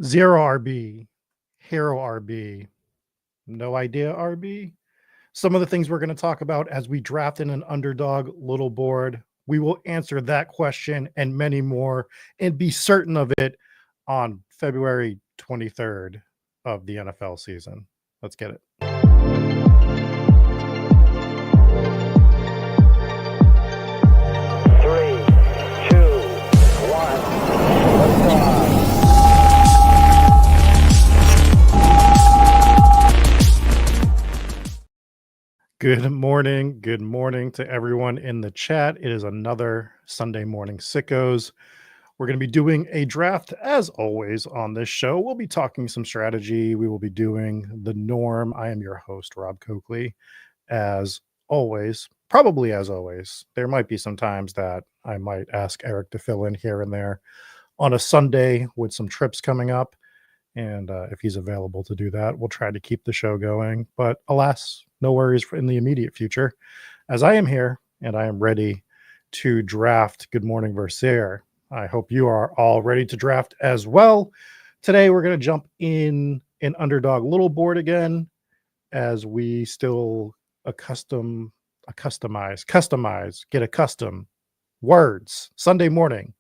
Zero RB, Hero RB, no idea RB. Some of the things we're going to talk about as we draft in an underdog little board. We will answer that question and many more and be certain of it on February 23rd of the NFL season. Let's get it. Three, two, one. Liftoff. Good morning. Good morning to everyone in the chat. It is another Sunday Morning Sickos. We're going to be doing a draft as always on this show. We'll be talking some strategy. We will be doing the norm. I am your host, Rob Coakley. As always, probably as always, there might be some times that I might ask Eric to fill in here and there on a Sunday with some trips coming up. And if he's available to do that, we'll try to keep the show going. But alas, no worries in the immediate future, as I am here and I am ready to draft Good Morning Versailles. I hope you are all ready to draft as well. Today, we're going to jump in an underdog little board again, as we still customize, get accustomed words. Sunday morning.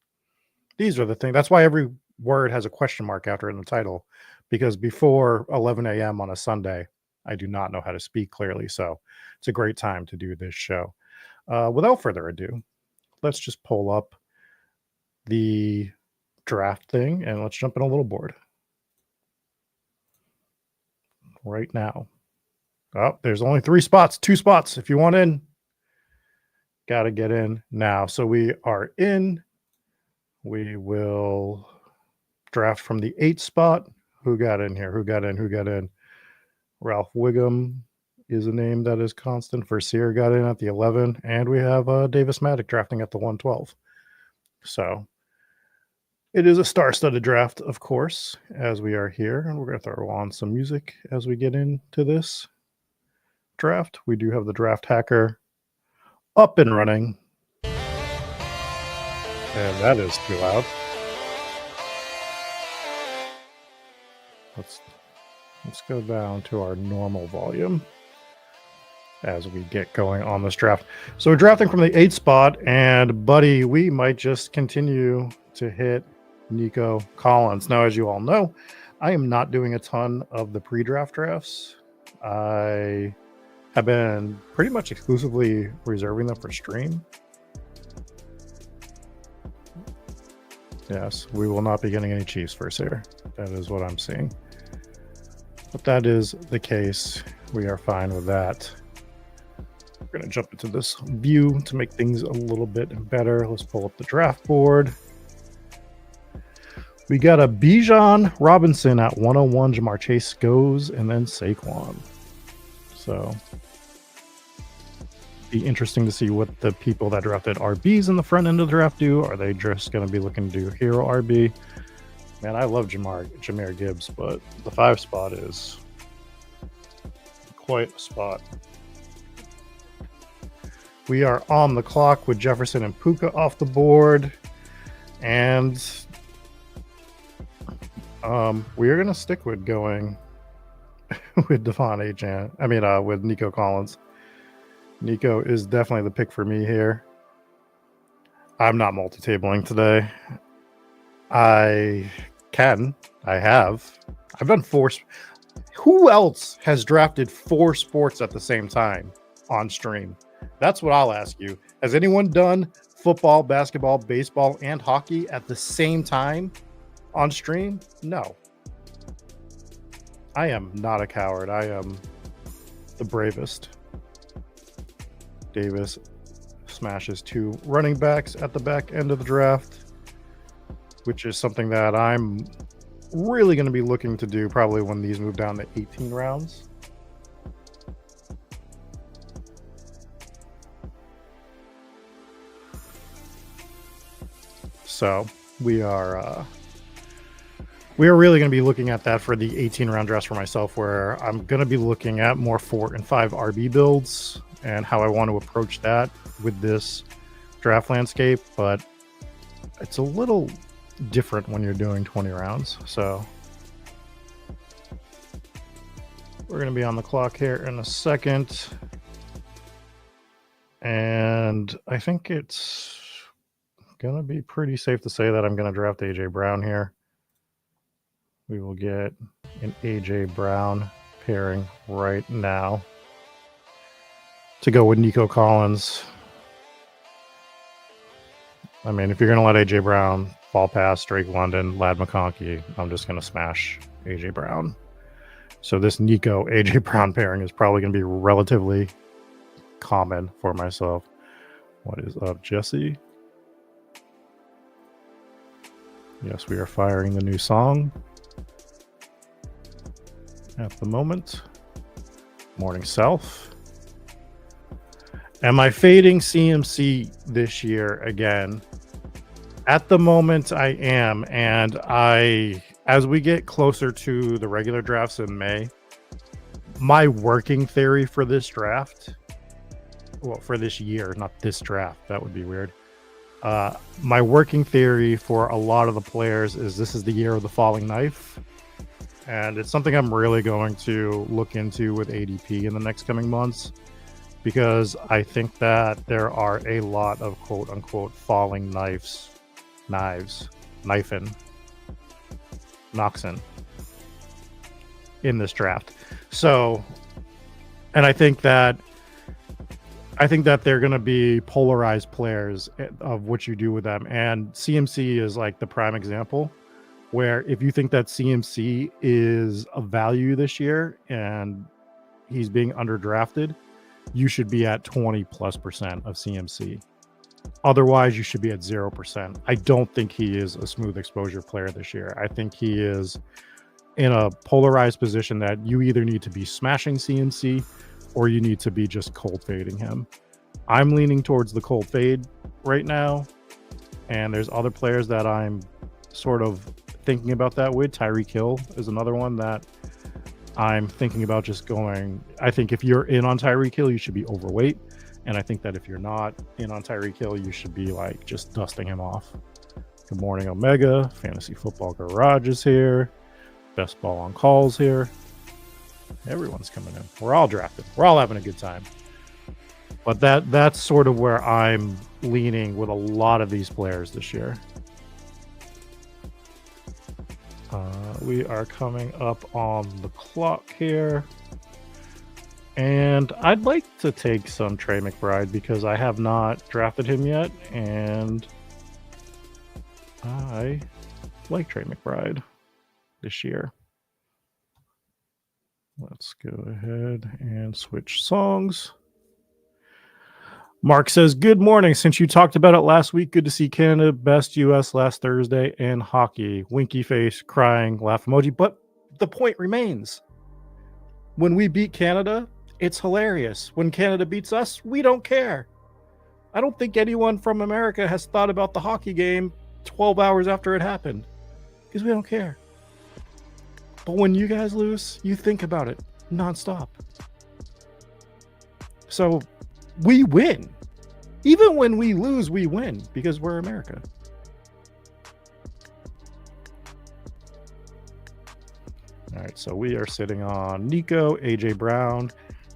These are the things. That's why every word has a question mark after it in the title, because before 11 a.m. on a Sunday, I do not know how to speak clearly. So it's a great time to do this show. Without further ado, let's just pull up the draft thing and let's jump in a little board right now. Oh, there's only 2 spots. If you want in, got to get in now. So we are in. We will draft from the 8 spot. Who got in here? Who got in? Ralph Wiggum is a name that is constant. Versailles got in at the 11. And we have Davis Maddock drafting at the 112. So it is a star-studded draft, of course, as we are here. And we're going to throw on some music as we get into this draft. We do have the draft hacker up and running. And that is too loud. Let's go down to our normal volume as we get going on this draft. So we're drafting from the 8 spot, and buddy, we might just continue to hit Nico Collins. Now, as you all know, I am not doing a ton of the pre-draft drafts. I have been pretty much exclusively reserving them for stream. Yes, we will not be getting any Chiefs first here. That is what I'm seeing. But that is the case. We are fine with that. We're going to jump into this view to make things a little bit better. Let's pull up the draft board. We got a Bijan Robinson at 101. Jamar Chase goes, and then Saquon. So be interesting to see what the people that drafted RBs in the front end of the draft do. Are they just going to be looking to do hero RB? Man, I love Jahmyr Gibbs, but the 5 spot is quite a spot. We are on the clock with Jefferson and Puka off the board, and we are going to stick with going with with Nico Collins. Nico is definitely the pick for me here. I'm not multi-tabling today. I've done 4. Who else has drafted 4 sports at the same time on stream? That's what I'll ask you. Has anyone done football, basketball, baseball, and hockey at the same time on stream? No. I am not a coward. I am the bravest. Davis smashes 2 running backs at the back end of the draft, which is something that I'm really going to be looking to do probably when these move down to 18 rounds. So we are really going to be looking at that for the 18 round drafts for myself, where I'm going to be looking at more 4 and 5 RB builds and how I want to approach that with this draft landscape. But it's a little different when you're doing 20 rounds. So We're going to be on the clock here in a second. And I think it's going to be pretty safe to say that I'm going to draft A.J. Brown here. We will get an A.J. Brown pairing right now to go with Nico Collins. I mean, if you're going to let A.J. Brown fall past Drake London, Lad McConkey, I'm just going to smash A.J. Brown. So this Nico A.J. Brown pairing is probably going to be relatively common for myself. What is up, Jesse? Yes, we are firing the new song at the moment. Morning Self. Am I fading CMC this year again? At the moment, I am. And as we get closer to the regular drafts in May, my working theory for this draft, well, for this year, not this draft, that would be weird. My working theory for a lot of the players is this is the year of the falling knife. And it's something I'm really going to look into with ADP in the next coming months, because I think that there are a lot of quote unquote falling knives, knifing, Noxon in this draft. So, and I think that they're going to be polarized players of what you do with them. And CMC is like the prime example, where if you think that CMC is a value this year and he's being underdrafted, you should be at 20+% of CMC. Otherwise, you should be at 0%. I don't think he is a smooth exposure player this year. I think he is in a polarized position that you either need to be smashing CMC or you need to be just cold fading him. I'm leaning towards the cold fade right now, and there's other players that I'm sort of thinking about that with. Tyreek Hill is another one that I'm thinking about just going. I think if you're in on Tyreek Hill, you should be overweight. And I think that if you're not in on Tyreek Hill, you should be like just dusting him off. Good morning, Omega. Fantasy Football Garage is here. Best Ball on Calls here. Everyone's coming in. We're all drafted. We're all having a good time. But that's sort of where I'm leaning with a lot of these players this year. We are coming up on the clock here. And I'd like to take some Trey McBride because I have not drafted him yet. And I like Trey McBride this year. Let's go ahead and switch songs. Mark says, good morning. Since you talked about it last week, good to see Canada best US last Thursday and hockey. Winky face, crying, laugh emoji. But the point remains. When we beat Canada, it's hilarious. When Canada beats us, we don't care. I don't think anyone from America has thought about the hockey game 12 hours after it happened because we don't care. But when you guys lose, you think about it nonstop. So we win. Even when we lose, we win because we're America. All right, so we are sitting on Nico, AJ Brown,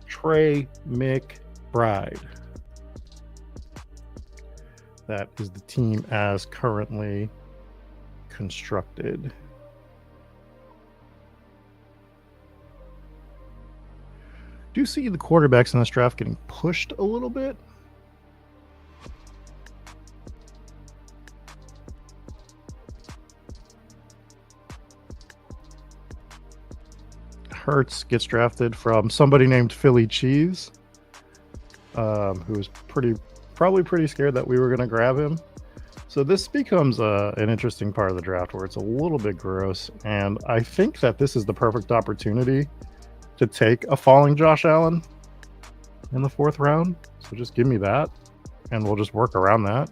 Trey McBride. That is the team as currently constructed. Do you see the quarterbacks in this draft getting pushed a little bit? Hurts gets drafted from somebody named Philly Cheese, who was probably pretty scared that we were going to grab him. So this becomes an interesting part of the draft where it's a little bit gross, and I think that this is the perfect opportunity to take a falling Josh Allen in the 4th round. So just give me that, and we'll just work around that.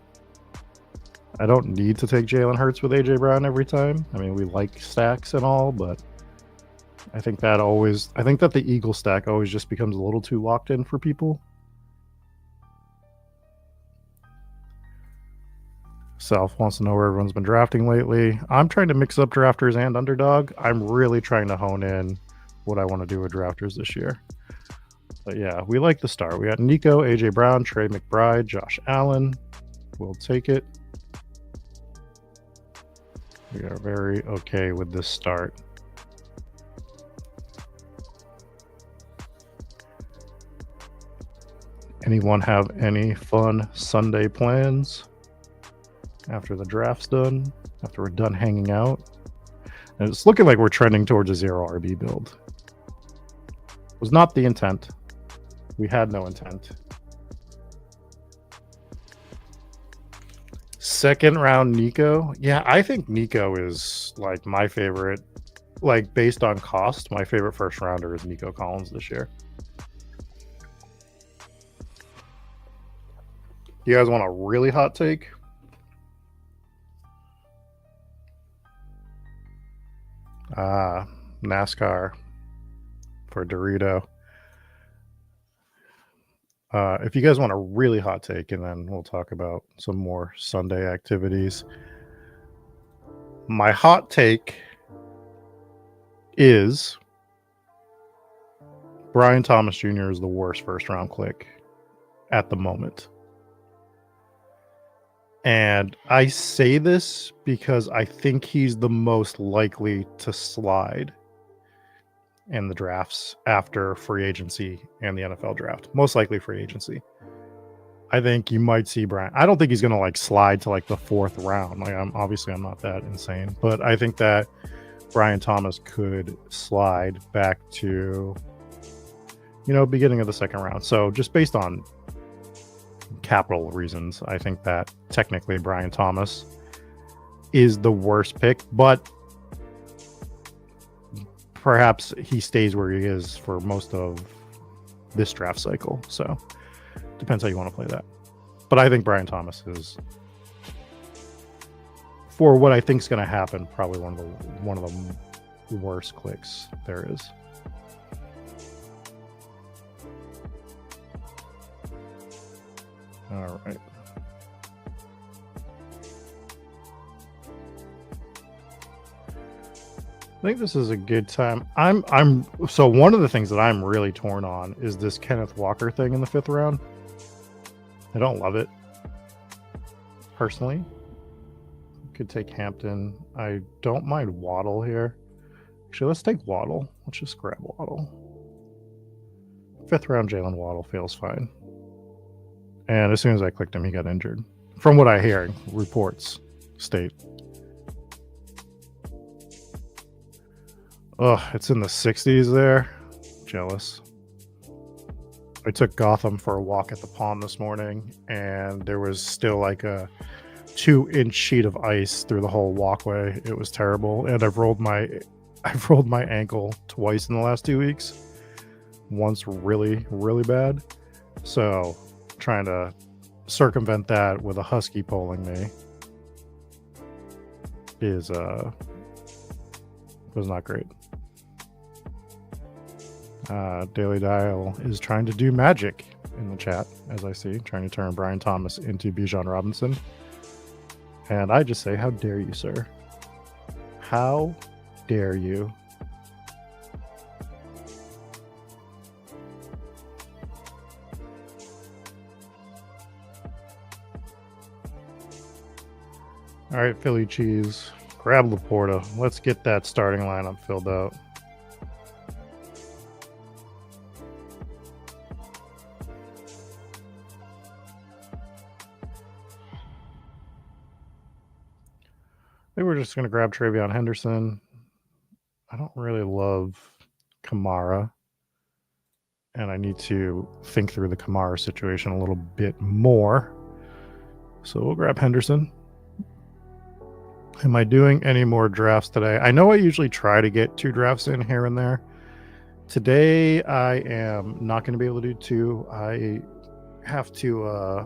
I don't need to take Jalen Hurts with AJ Brown every time. I mean, we like stacks and all, but I think that the Eagle stack always just becomes a little too locked in for people. Self wants to know where everyone's been drafting lately. I'm trying to mix up drafters and Underdog. I'm really trying to hone in what I want to do with drafters this year. But yeah, we like the start. We got Nico, AJ Brown, Trey McBride, Josh Allen. We'll take it. We are very okay with this start. Anyone have any fun Sunday plans after the draft's done? After we're done hanging out? And it's looking like we're trending towards a 0 RB build. It was not the intent. We had no intent. Second round Nico. Yeah, I think Nico is like my favorite, like based on cost, my favorite first rounder is Nico Collins this year. You guys want a really hot take? NASCAR for Dorito. If you guys want a really hot take, and then we'll talk about some more Sunday activities. My hot take is Brian Thomas Jr. is the worst first round click at the moment. And I say this because I think he's the most likely to slide in the drafts after free agency and the NFL draft. Most likely free agency. I think you might see Brian. I don't think he's going to like slide to like the 4th round. Like I'm not that insane, but I think that Brian Thomas could slide back to, beginning of the 2nd round. So just based on capital reasons, I think that technically Brian Thomas is the worst pick, but perhaps he stays where he is for most of this draft cycle. So depends how you want to play that. But I think Brian Thomas is, for what I think is going to happen, probably one of the worst clicks there is. All right. I think this is a good time. So one of the things that I'm really torn on is this Kenneth Walker thing in the 5th round. I don't love it personally. Could take Hampton. I don't mind Waddle here. Actually, let's take Waddle. Let's just grab Waddle. 5th round Jalen Waddle feels fine. And as soon as I clicked him, he got injured. From what I hear, reports state. Oh, it's in the 60s there. Jealous. I took Gotham for a walk at the pond this morning, and there was still like a 2-inch sheet of ice through the whole walkway. It was terrible. And I've rolled my ankle twice in the last 2 weeks. Once really, really bad. So trying to circumvent that with a husky pulling me was not great. Daily Dial is trying to do magic in the chat, as I see, trying to turn Brian Thomas into Bijan Robinson. And I just say, how dare you, sir? How dare you? All right, Philly cheese. Grab Laporta. Let's get that starting lineup filled out. I think we're just going to grab Travion Henderson. I don't really love Kamara. And I need to think through the Kamara situation a little bit more. So we'll grab Henderson. Am I doing any more drafts today? I know I usually try to get 2 drafts in here and there. Today, I am not going to be able to do 2. I have to,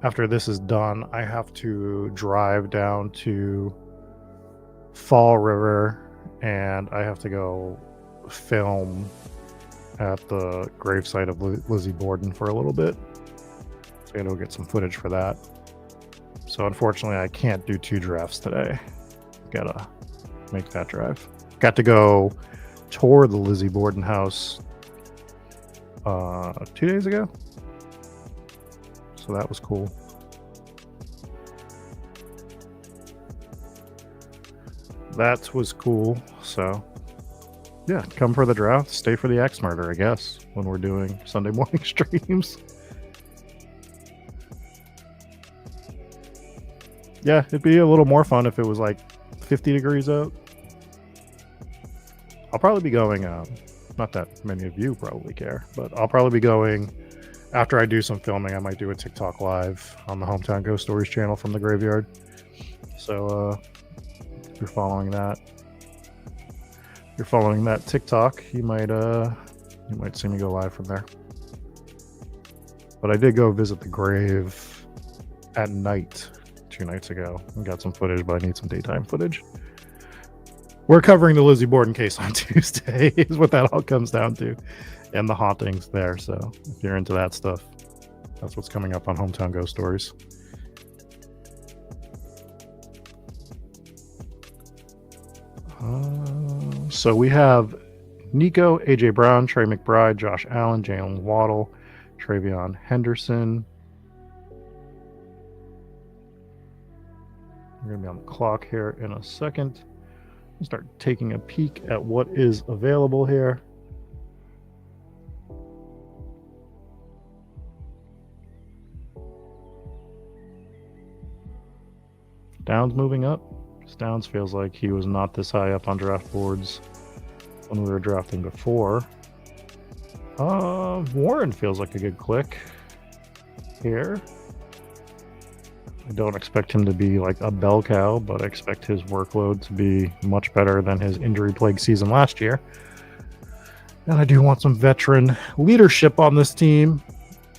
after this is done, I have to drive down to Fall River, and I have to go film at the gravesite of Lizzie Borden for a little bit. So I got to go get some footage for that. So unfortunately, I can't do 2 drafts today. Gotta make that drive. Got to go toured the Lizzie Borden house 2 days ago. So that was cool. That was cool. So yeah, come for the draft, stay for the X murder, I guess, when we're doing Sunday morning streams. Yeah, it'd be a little more fun if it was like 50 degrees out. I'll probably be going, not that many of you probably care, but I'll probably be going after I do some filming. I might do a TikTok live on the Hometown Ghost Stories channel from the graveyard. So if you're following that, TikTok, you might see me go live from there. But I did go visit the grave at night 2 nights ago and got some footage, but I need some daytime footage. We're covering the Lizzie Borden case on Tuesday is what that all comes down to, and the hauntings there. So if you're into that stuff, that's what's coming up on Hometown Ghost Stories. So we have Nico, AJ Brown, Trey McBride, Josh Allen, Jalen Waddle, Travion Henderson. We're going to be on the clock here in a second. We'll start taking a peek at what is available here. Downs moving up. Downs feels like he was not this high up on draft boards when we were drafting before. Warren feels like a good click here. I don't expect him to be like a bell cow, but I expect his workload to be much better than his injury-plagued season last year. And I do want some veteran leadership on this team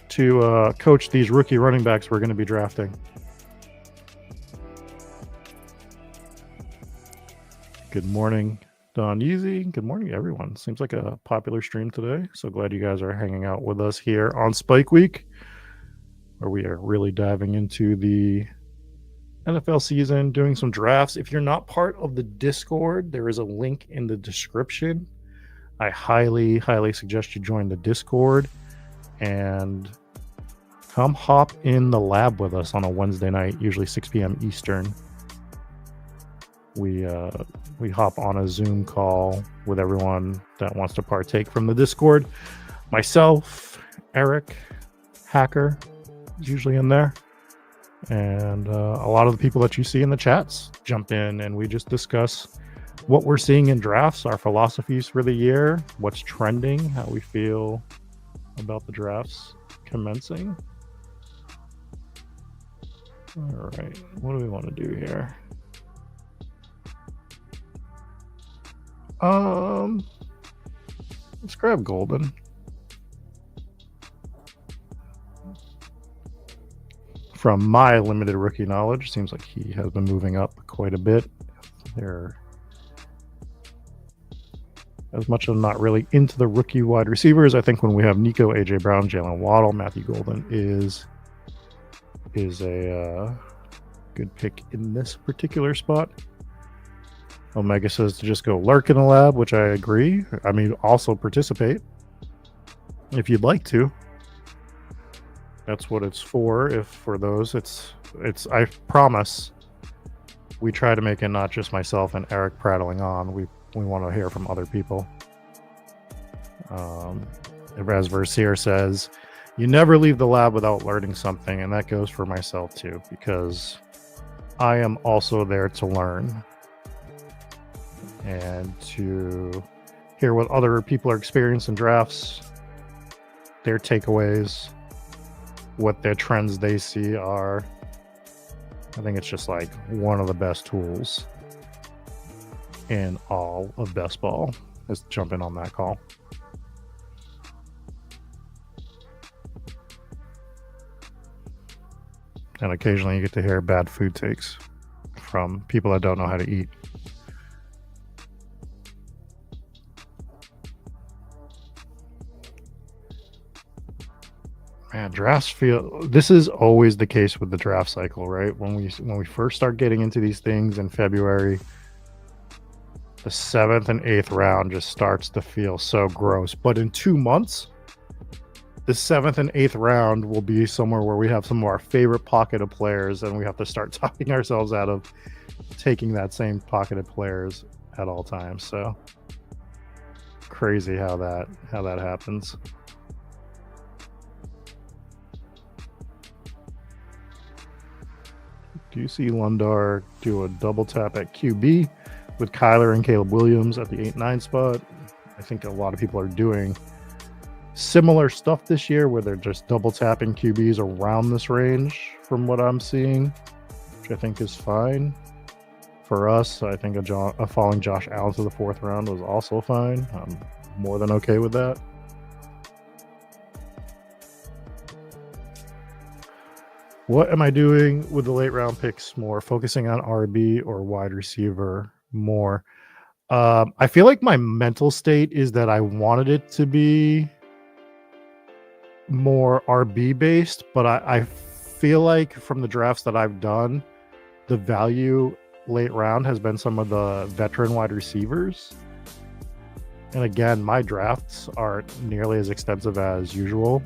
to coach these rookie running backs we're going to be drafting. Good morning, Don Yeezy. Good morning, everyone. Seems like a popular stream today. So glad you guys are hanging out with us here on Spike Week, where we are really diving into the NFL season, doing some drafts. If you're not part of the Discord, there is a link in the description. I highly, highly suggest you join the Discord and come hop in the lab with us on a Wednesday night, usually 6 p.m. Eastern. We hop on a Zoom call with everyone that wants to partake from the Discord. Myself, Eric, Hacker is usually in there. And a lot of the people that you see in the chats jump in and we just discuss what we're seeing in drafts, our philosophies for the year, what's trending, how we feel about the drafts commencing. All right, what do we want to do here? Let's grab Golden. From my limited rookie knowledge, seems like he has been moving up quite a bit. They're as much as I'm not really into the rookie wide receivers. I think when we have Nico, AJ Brown, Jalen Waddle, Matthew Golden is a good pick in this particular spot. Omega says to just go lurk in the lab, which I agree. I mean, also participate if you'd like to. That's what it's for. If for those, it's. I promise. We try to make it not just myself and Eric prattling on. We want to hear from other people. As Versier says, you never leave the lab without learning something, and that goes for myself too, because I am also there to learn and to hear what other people are experiencing drafts, their takeaways, what their trends they see are. I think it's just like one of the best tools in all of best ball is to jump in on that call. And occasionally you get to hear bad food takes from people that don't know how to eat. Man, drafts feel. This is always the case with the draft cycle, right? When we first start getting into these things in February, the 7th and 8th round just starts to feel so gross. But in 2 months, the 7th and 8th round will be somewhere where we have some of our favorite pocket of players, and we have to start talking ourselves out of taking that same pocket of players at all times. So crazy how that happens. Do you see Lundar do a double tap at QB with Kyler and Caleb Williams at the 8-9 spot? I think a lot of people are doing similar stuff this year where they're just double tapping QBs around this range from what I'm seeing, which I think is fine. For us, I think a falling Josh Allen to the 4th round was also fine. I'm more than okay with that. What am I doing with the late round picks more? Focusing on RB or wide receiver more? I feel like my mental state is that I wanted it to be more RB based, but I feel like from the drafts that I've done, the value late round has been some of the veteran wide receivers. And again, my drafts aren't nearly as extensive as usual.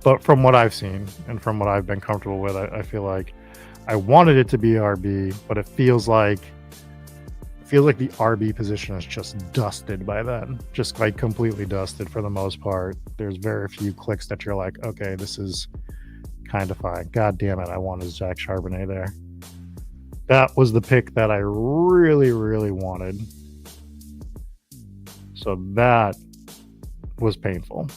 But from what I've seen and from what I've been comfortable with, I feel like I wanted it to be RB, but it feels like the RB position is just dusted by then, just like completely dusted for the most part. There's very few clicks that you're like, okay, this is kind of fine. God damn it, I wanted Zach Charbonnet there. That was the pick that I really, really wanted. So that was painful.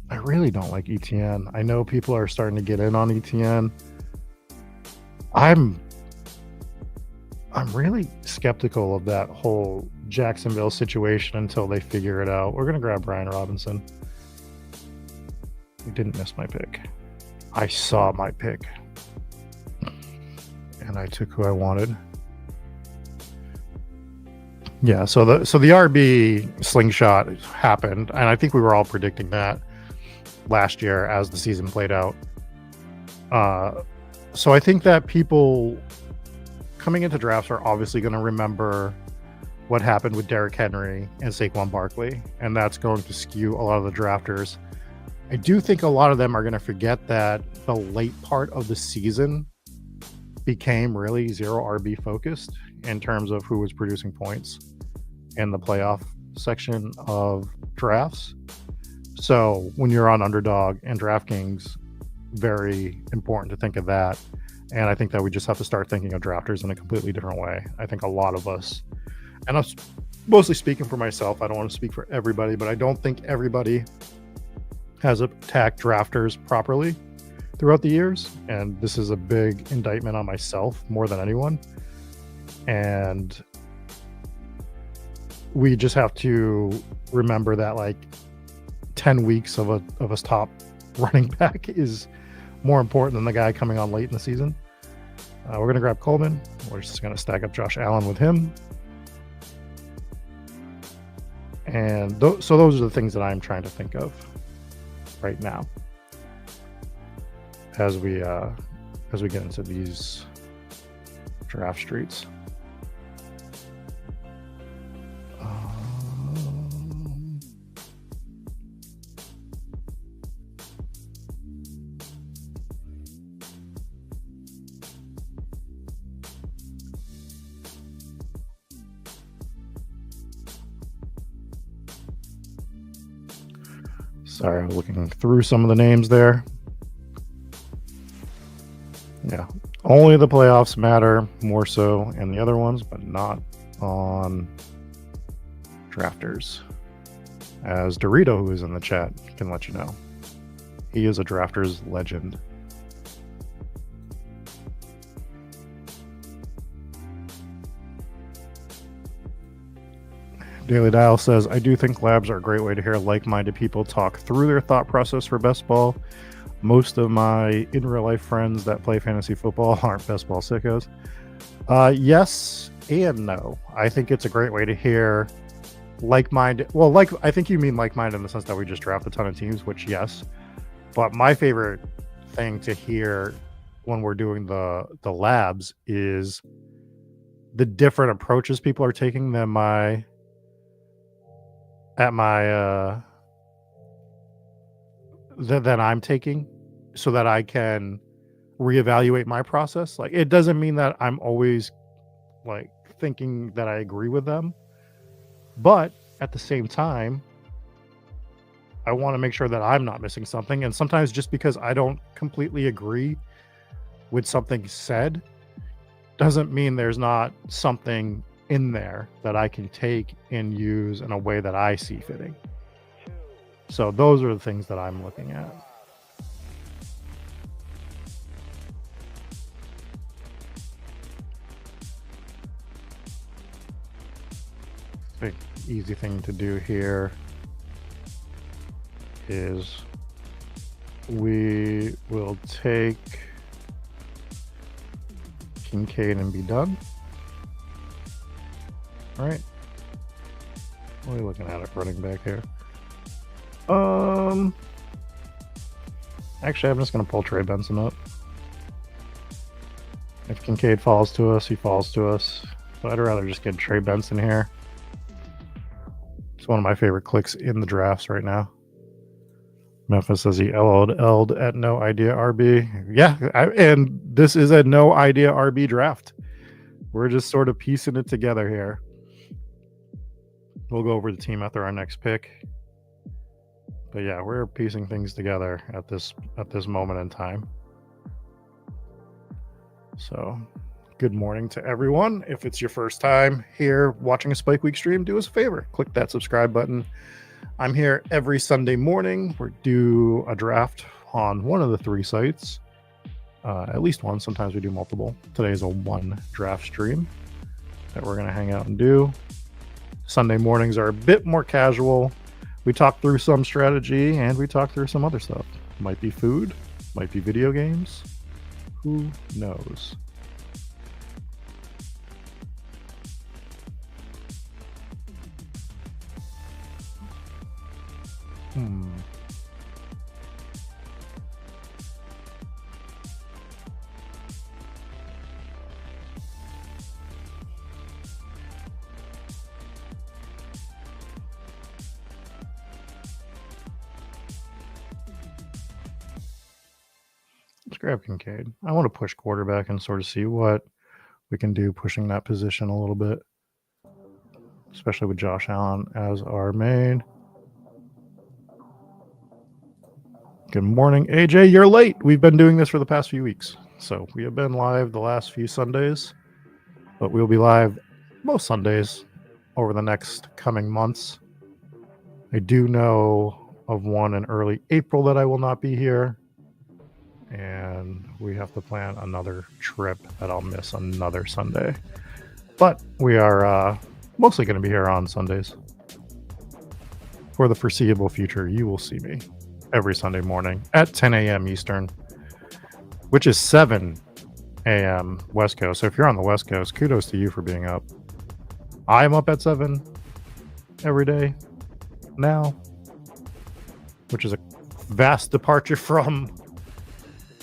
I really don't like ETN. I know people are starting to get in on ETN. I'm really skeptical of that whole Jacksonville situation until they figure it out. We're going to grab Brian Robinson. We didn't miss my pick. I saw my pick. And I took who I wanted. Yeah, so the RB slingshot happened, and I think we were all predicting that last year as the season played out. So I think that people coming into drafts are obviously going to remember what happened with Derrick Henry and Saquon Barkley, and that's going to skew a lot of the drafters. I do think a lot of them are going to forget that the late part of the season became really zero RB focused in terms of who was producing points in the playoff section of drafts. So when you're on Underdog and DraftKings, very important to think of that. And I think that we just have to start thinking of drafters in a completely different way. I think a lot of us, and I'm mostly speaking for myself, I don't want to speak for everybody, but I don't think everybody has attacked drafters properly throughout the years. And this is a big indictment on myself more than anyone. And we just have to remember that like 10 weeks of a top running back is more important than the guy coming on late in the season. We're going to grab Coleman. We're just going to stack up Josh Allen with him. And so those are the things that I'm trying to think of right now as we get into these draft streets. Sorry, I was looking through some of the names there. Yeah, only the playoffs matter more so in the other ones, but not on drafters. As Dorito, who is in the chat, can let you know. He is a drafters legend. Daily Dial says, I do think labs are a great way to hear like-minded people talk through their thought process for best ball. Most of my in real life friends that play fantasy football aren't best ball sickos. Yes and no. I think it's a great way to hear like-minded. Well, I think you mean like-minded in the sense that we just draft a ton of teams, which yes. But my favorite thing to hear when we're doing the labs is the different approaches people are taking than than I'm taking, so that I can reevaluate my process. Like, it doesn't mean that I'm always like thinking that I agree with them, but at the same time, I want to make sure that I'm not missing something. And sometimes just because I don't completely agree with something said doesn't mean there's not something in there that I can take and use in a way that I see fitting. So those are the things that I'm looking at. Big easy thing to do here is we will take Kincaid and be done. All right. What are we looking at running back here? Actually, I'm just going to pull Trey Benson up. If Kincaid falls to us, he falls to us. But I'd rather just get Trey Benson here. It's one of my favorite clicks in the drafts right now. Memphis says he LO'd at no idea RB. Yeah, and this is a no idea RB draft. We're just sort of piecing it together here. We'll go over the team after our next pick. But yeah, we're piecing things together at this moment in time. So, good morning to everyone. If it's your first time here watching a Spike Week stream, do us a favor. Click that subscribe button. I'm here every Sunday morning. We do a draft on one of the three sites. At least one. Sometimes we do multiple. Today is a one draft stream that we're going to hang out and do. Sunday mornings are a bit more casual. We talk through some strategy and we talk through some other stuff. Might be food, might be video games. Who knows? Let's grab Kincaid. I want to push quarterback and sort of see what we can do pushing that position a little bit, especially with Josh Allen as our main. Good morning, AJ. You're late. We've been doing this for the past few weeks. So we have been live the last few Sundays, but we'll be live most Sundays over the next coming months. I do know of one in early April that I will not be here. And we have to plan another trip that I'll miss another Sunday. But we are mostly going to be here on Sundays. For the foreseeable future, you will see me every Sunday morning at 10 a.m. Eastern, which is 7 a.m. West Coast. So if you're on the West Coast, kudos to you for being up. I'm up at 7 every day now, which is a vast departure from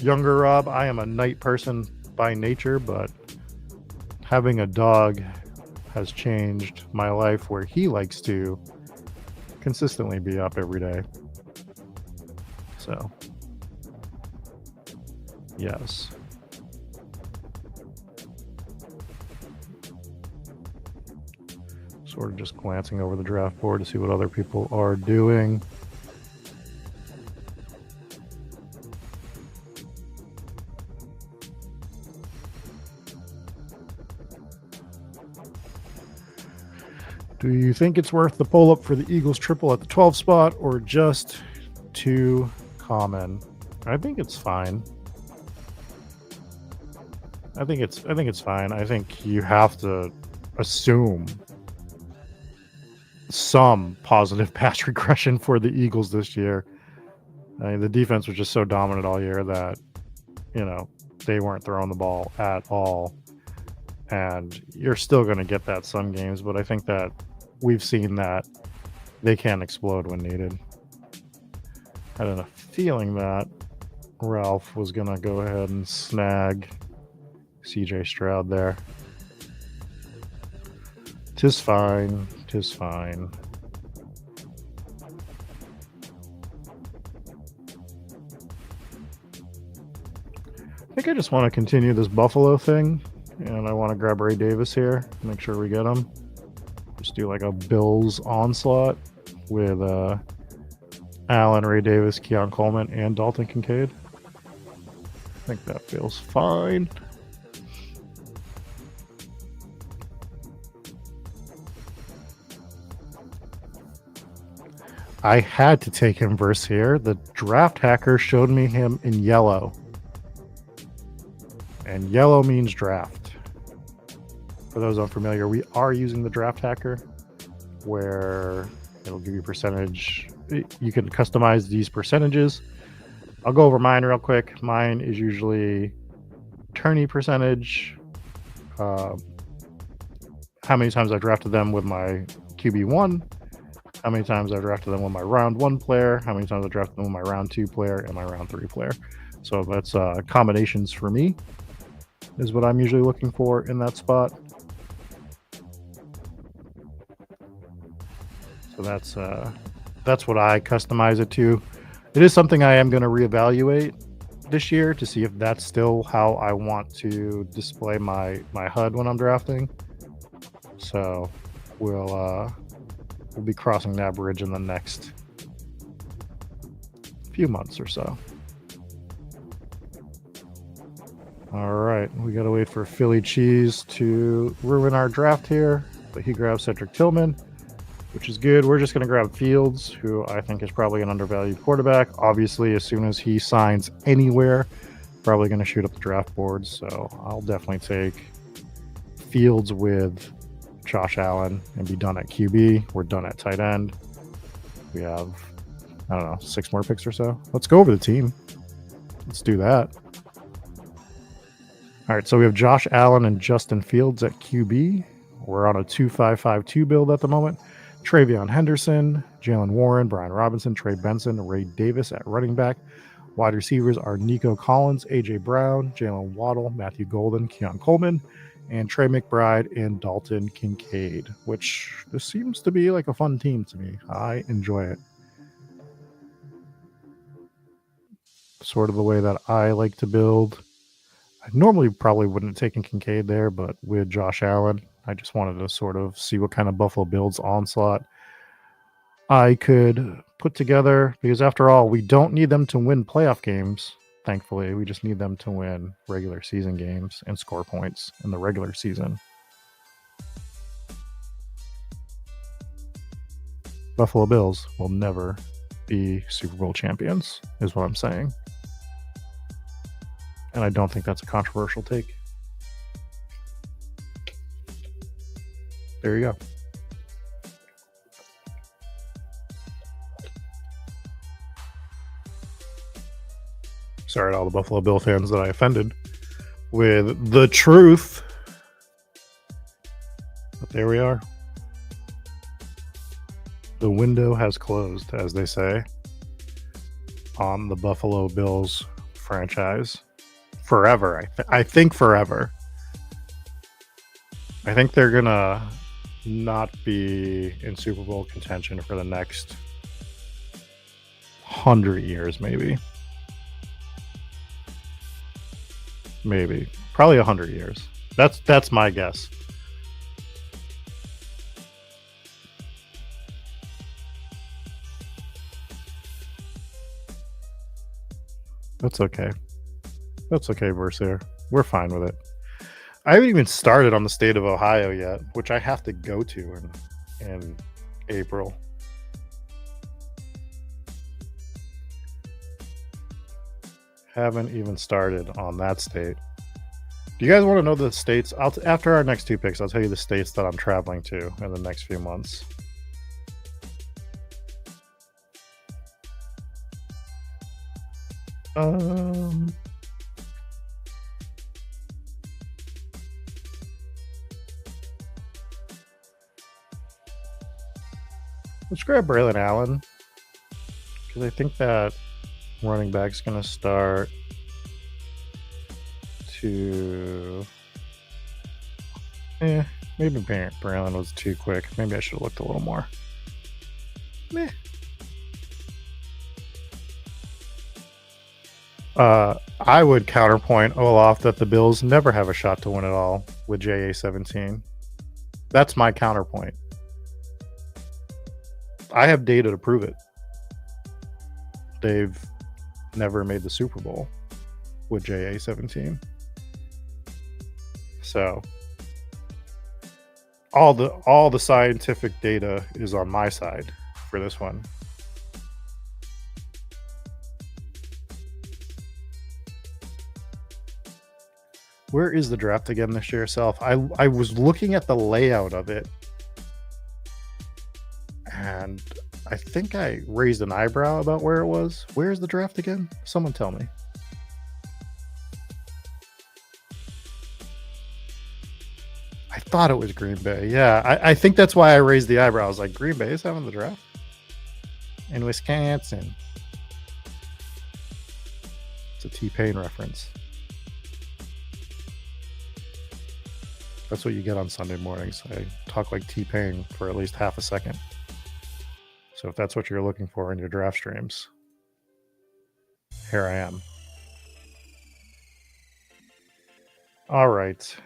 younger Rob. I am a night person by nature, but having a dog has changed my life where he likes to consistently be up every day. So, yes. Sort of just glancing over the draft board to see what other people are doing. Do you think it's worth the pull up for the Eagles triple at the 12 spot or just too common? I think it's fine. I think it's fine. I think you have to assume some positive pass regression for the Eagles this year. I mean, the defense was just so dominant all year that, you know, they weren't throwing the ball at all. And you're still going to get that some games, but I think that we've seen that they can explode when needed. I had a feeling that Ralph was going to go ahead and snag CJ Stroud there. Tis fine. Tis fine. I think I just want to continue this Buffalo thing, and I want to grab Ray Davis here, make sure we get him. Just do like a Bills onslaught with Allen, Ray Davis, Keon Coleman, and Dalton Kincaid. I think that feels fine. I had to take him versus here. The draft hacker showed me him in yellow. And yellow means draft. For those unfamiliar, we are using the draft hacker where it'll give you percentage. You can customize these percentages. I'll go over mine real quick. Mine is usually tourney percentage, how many times I drafted them with my QB1, how many times I drafted them with my round 1 player, how many times I drafted them with my round 2 player, and my round 3 player. So that's combinations for me is what I'm usually looking for in that spot. So that's what I customize it to. It is something I am going to reevaluate this year to see if that's still how I want to display my HUD when I'm drafting. So we'll be crossing that bridge in the next few months or so. All right, we got to wait for Philly Cheese to ruin our draft here, but he grabs Cedric Tillman, which is good. We're just going to grab Fields, who I think is probably an undervalued quarterback. Obviously, as soon as he signs anywhere, probably going to shoot up the draft boards. So I'll definitely take Fields with Josh Allen and be done at QB. We're done at tight end. We have, I don't know, 6 more picks or so. Let's go over the team. Let's do that. All right, so we have Josh Allen and Justin Fields at QB. We're on a 2-5-5-2 build at the moment. Travion Henderson, Jalen Warren, Brian Robinson, Trey Benson, Ray Davis at running back. Wide receivers are Nico Collins, A.J. Brown, Jalen Waddle, Matthew Golden, Keon Coleman, and Trey McBride and Dalton Kincaid, which this seems to be like a fun team to me. I enjoy it. Sort of the way that I like to build. I normally probably wouldn't have taken Kincaid there, but with Josh Allen, I just wanted to sort of see what kind of Buffalo Bills onslaught I could put together, because after all, we don't need them to win playoff games, thankfully. We just need them to win regular season games and score points in the regular season. Buffalo Bills will never be Super Bowl champions, is what I'm saying. And I don't think that's a controversial take. There you go. Sorry to all the Buffalo Bill fans that I offended with the truth. But there we are. The window has closed, as they say, on the Buffalo Bills franchise. Forever. I think forever. I think they're going to not be in Super Bowl contention for the next 100 years, maybe. Maybe. Probably 100 years. That's my guess. That's okay. That's okay, Versaire. We're fine with it. I haven't even started on the state of Ohio yet, which I have to go to in April. Haven't even started on that state. Do you guys want to know the states? After our next 2 picks, I'll tell you the states that I'm traveling to in the next few months. Let's grab Braylon Allen, because I think that running back's going to start to... maybe Braylon was too quick. Maybe I should have looked a little more. Meh. I would counterpoint Olaf that the Bills never have a shot to win it all with JA17. That's my counterpoint. I have data to prove it. They've never made the Super Bowl with JA17. So all the scientific data is on my side for this one. Where is the draft again this year, Self? I was looking at the layout of it, and I think I raised an eyebrow about where it was. Where's the draft again? Someone tell me. I thought it was Green Bay. Yeah, I think that's why I raised the eyebrow. I was like, Green Bay is having the draft? In Wisconsin. It's a T-Pain reference. That's what you get on Sunday mornings. I talk like T-Pain for at least half a second. So if that's what you're looking for in your draft streams, here I am. All right.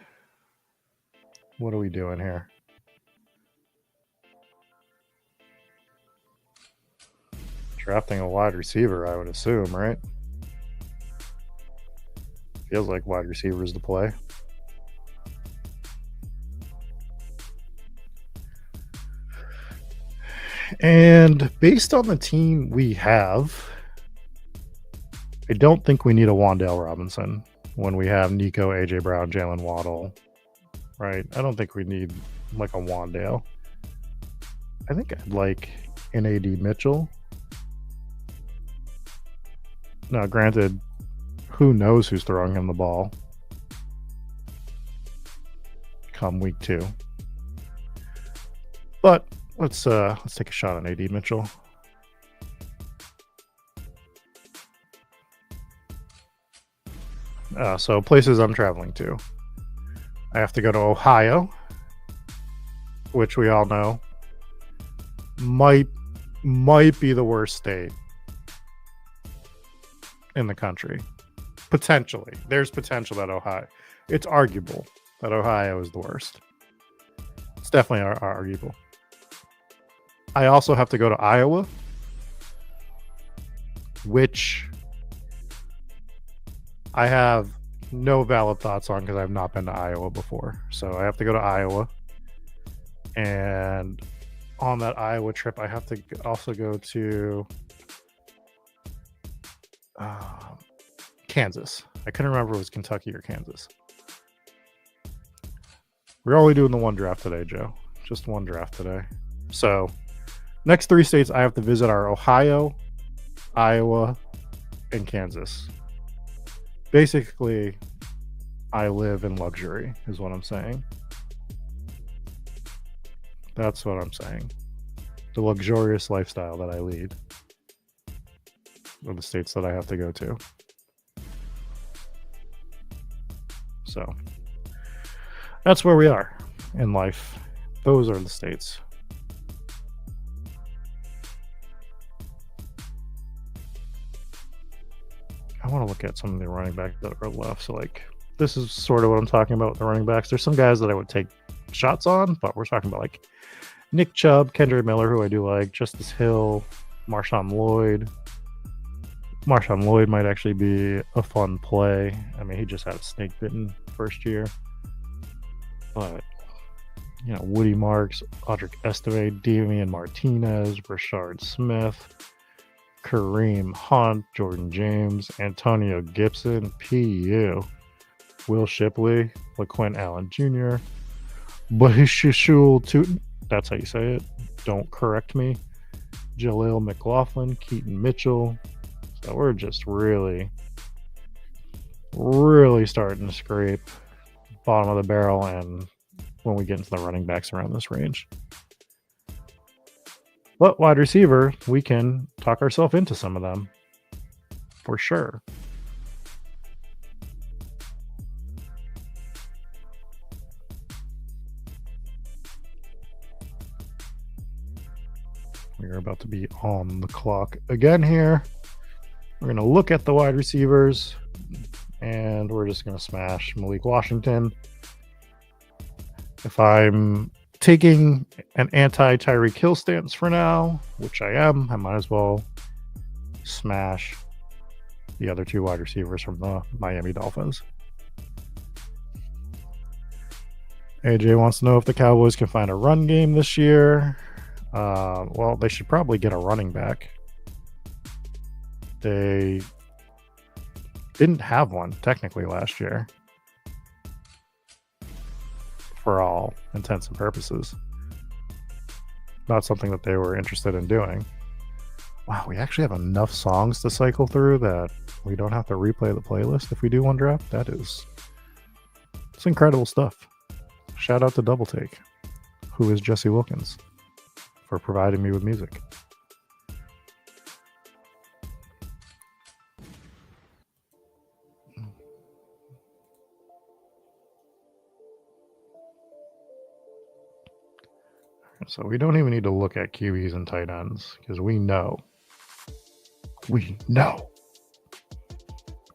What are we doing here? Drafting a wide receiver, I would assume, right? Feels like wide receiver is the play. And based on the team we have, I don't think we need a Wan'Dale Robinson when we have Nico, AJ Brown, Jalen Waddle, right? I don't think we need like a Wan'Dale. I think I'd like an AD Mitchell. Now, granted, who knows who's throwing him the ball come week 2. But let's take a shot on AD Mitchell. So places I'm traveling to. I have to go to Ohio, which we all know might be the worst state in the country. Potentially. There's potential that Ohio. It's arguable that Ohio is the worst. It's definitely arguable. I also have to go to Iowa, which I have no valid thoughts on because I've not been to Iowa before. So I have to go to Iowa. And on that Iowa trip, I have to also go to Kansas. I couldn't remember if it was Kentucky or Kansas. We're only doing the one draft today, Joe. Just one draft today. So next 3 states I have to visit are Ohio, Iowa, and Kansas. Basically, I live in luxury, is what I'm saying. That's what I'm saying. The luxurious lifestyle that I lead are the states that I have to go to. So that's where we are in life. Those are the states. I want to look at some of the running backs that are left. So, like, this is sort of what I'm talking about with the running backs. There's some guys that I would take shots on, but we're talking about, like, Nick Chubb, Kendrick Miller, who I do like, Justice Hill, Marshawn Lloyd. Marshawn Lloyd might actually be a fun play. I mean, he just had a snake bitten first year. But, you know, Woody Marks, Audric Esteve, Damian Martinez, Rashard Smith, Kareem Hunt, Jordan James, Antonio Gibson, PU, Will Shipley, LaQuint Allen Jr., Bahishul Tootin, that's how you say it, don't correct me, Jaleel McLaughlin, Keaton Mitchell. So we're just really starting to scrape bottom of the barrel, and when we get into the running backs around this range. But wide receiver, we can talk ourselves into some of them. for sure. We are about to be on the clock again here. We're going to look at the wide receivers, and we're just going to smash Malik Washington. If I'm taking an anti-Tyreek Hill stance for now, which I am, I might as well smash the other two wide receivers from the Miami Dolphins. AJ wants to know if the Cowboys can find a run game this year. Well, they should probably get a running back. They didn't have one technically last year, for all intents and purposes. Not something that they were interested in doing. Wow, we actually have enough songs to cycle through that we don't have to replay the playlist if we do one draft. It's incredible stuff. Shout out to Double Take, who is Jesse Wilkins, for providing me with music. So we don't even need to look at QBs and tight ends because we know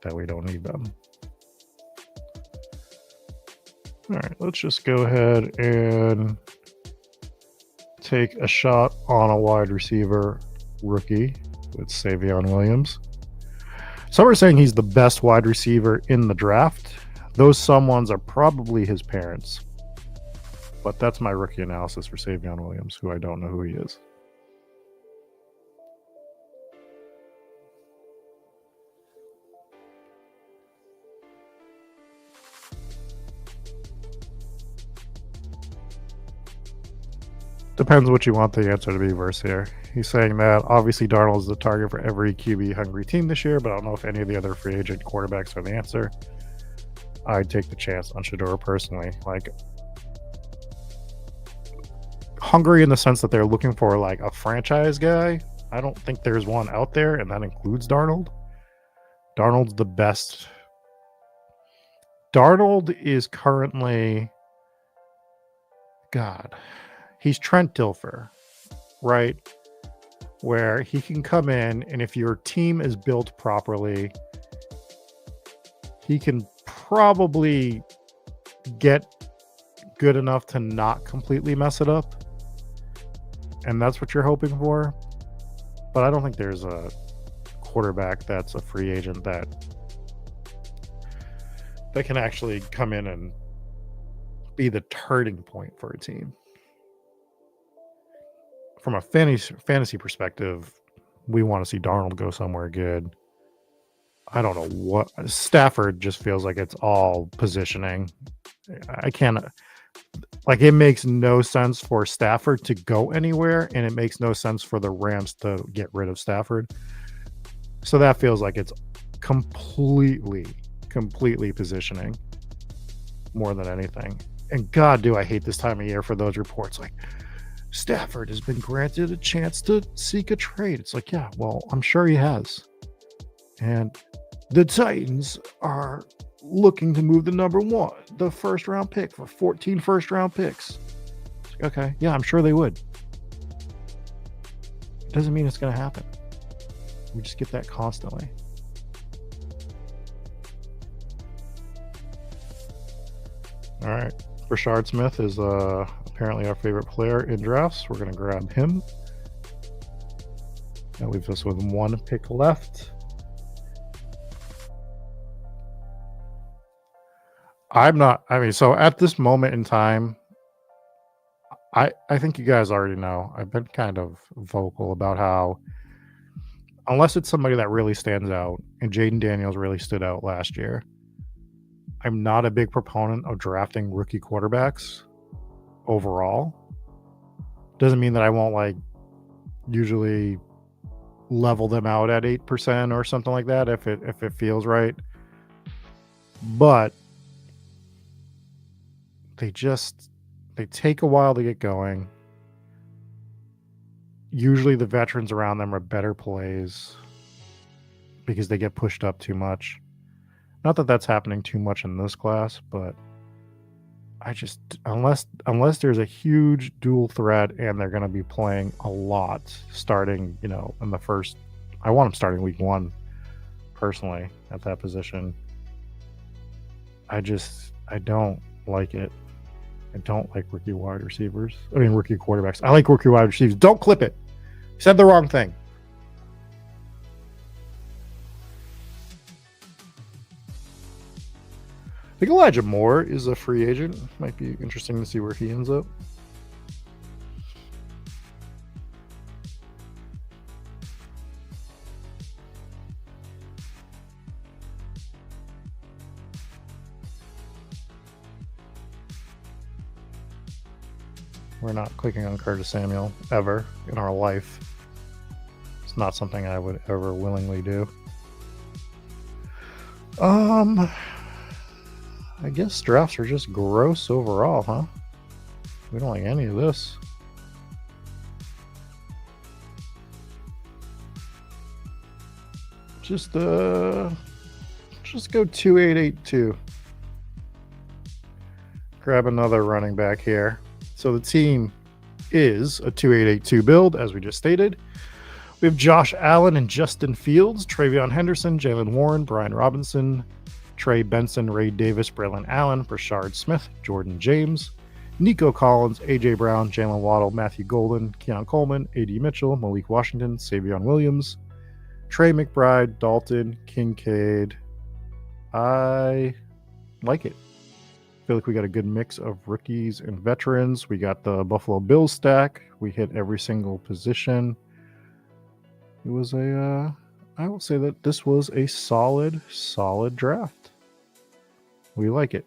that we don't need them. All right, let's just go ahead and take a shot on a wide receiver rookie with Savion Williams. Some are saying he's the best wide receiver in the draft. Those someones are probably his parents. But that's my rookie analysis for Savion Williams, who I don't know who he is. Depends what you want the answer to be versus here. He's saying that obviously Darnold is the target for every QB hungry team this year, but I don't know if any of the other free agent quarterbacks are the answer. I'd take the chance on Shedeur personally. Like, hungry in the sense that they're looking for like a franchise guy. I don't think there's one out there, and that includes Darnold. Darnold's the best. Darnold is currently, God, he's Trent Dilfer, right? Where he can come in, and if your team is built properly, he can probably get good enough to not completely mess it up. And that's what you're hoping for. But I don't think there's a quarterback that's a free agent that can actually come in and be the turning point for a team. From a fantasy perspective, we want to see Darnold go somewhere good. I don't know what. Stafford just feels like it's all positioning. I can't. Like, it makes no sense for Stafford to go anywhere, and it makes no sense for the Rams to get rid of Stafford. So that feels like it's completely positioning more than anything. And God, do I hate this time of year for those reports. Like, Stafford has been granted a chance to seek a trade. It's like, yeah, well, I'm sure he has. And the Titans are looking to move the first round pick for 14 first round picks. Okay, yeah, I'm sure they would. Doesn't mean it's going to happen. We just get that constantly. All right, Rashard Smith is apparently our favorite player in drafts. We're going to grab him. That leaves us with one pick left. So at this moment in time, I think you guys already know. I've been kind of vocal about how, unless it's somebody that really stands out, and Jaden Daniels really stood out last year, I'm not a big proponent of drafting rookie quarterbacks overall. Doesn't mean that I won't usually level them out at 8% or something like that if it feels right. But they take a while to get going. Usually the veterans around them are better plays. because they get pushed up too much. Not that that's happening too much in this class, but I just, unless there's a huge dual threat and they're going to be playing a lot starting, in the first, I want them starting week 1 personally at that position. I don't like it. I don't like rookie wide receivers. Rookie quarterbacks. I like rookie wide receivers. Don't clip it. Said the wrong thing. I think Elijah Moore is a free agent. Might be interesting to see where he ends up. We're not clicking on Curtis Samuel ever in our life. It's not something I would ever willingly do. I guess drafts are just gross overall, huh? We don't like any of this. Just go 2882. Grab another running back here. So the team is a 2882 build, as we just stated. We have Josh Allen and Justin Fields, Travion Henderson, Jalen Warren, Brian Robinson, Trey Benson, Ray Davis, Braylon Allen, Brashard Smith, Jordan James, Nico Collins, A.J. Brown, Jalen Waddle, Matthew Golden, Keon Coleman, A.D. Mitchell, Malik Washington, Savion Williams, Trey McBride, Dalton, Kincaid. I like it. I feel like we got a good mix of rookies and veterans. We got the Buffalo Bills stack. We hit every single position. It was I will say that this was a solid draft. We like it.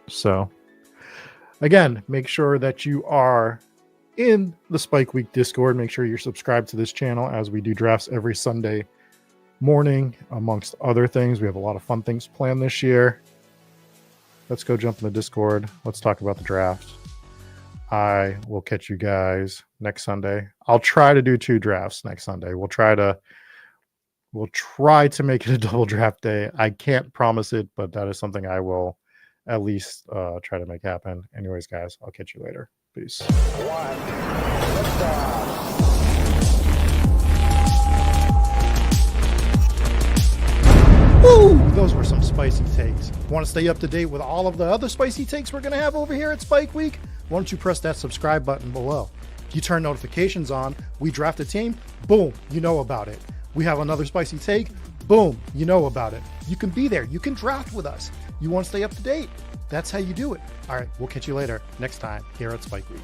So, again, make sure that you are in the Spike Week Discord. Make sure you're subscribed to this channel as we do drafts every Sunday morning, amongst other things. We have a lot of fun things planned this year. Let's go jump in the Discord. Let's talk about the draft. I will catch you guys next Sunday. I'll try to do 2 drafts next Sunday. We'll try to make it a double draft day. I can't promise it, but that is something I will at least try to make happen. Anyways, guys, I'll catch you later. Peace. Woo! Those were some spicy takes. Want to stay up to date with all of the other spicy takes we're going to have over here at Spike Week? Why don't you press that subscribe button below? You turn notifications on, we draft a team, boom, you know about it. We have another spicy take, boom, you know about it. You can be there, you can draft with us. You want to stay up to date? That's how you do it. All right, we'll catch you later next time here at Spike Week.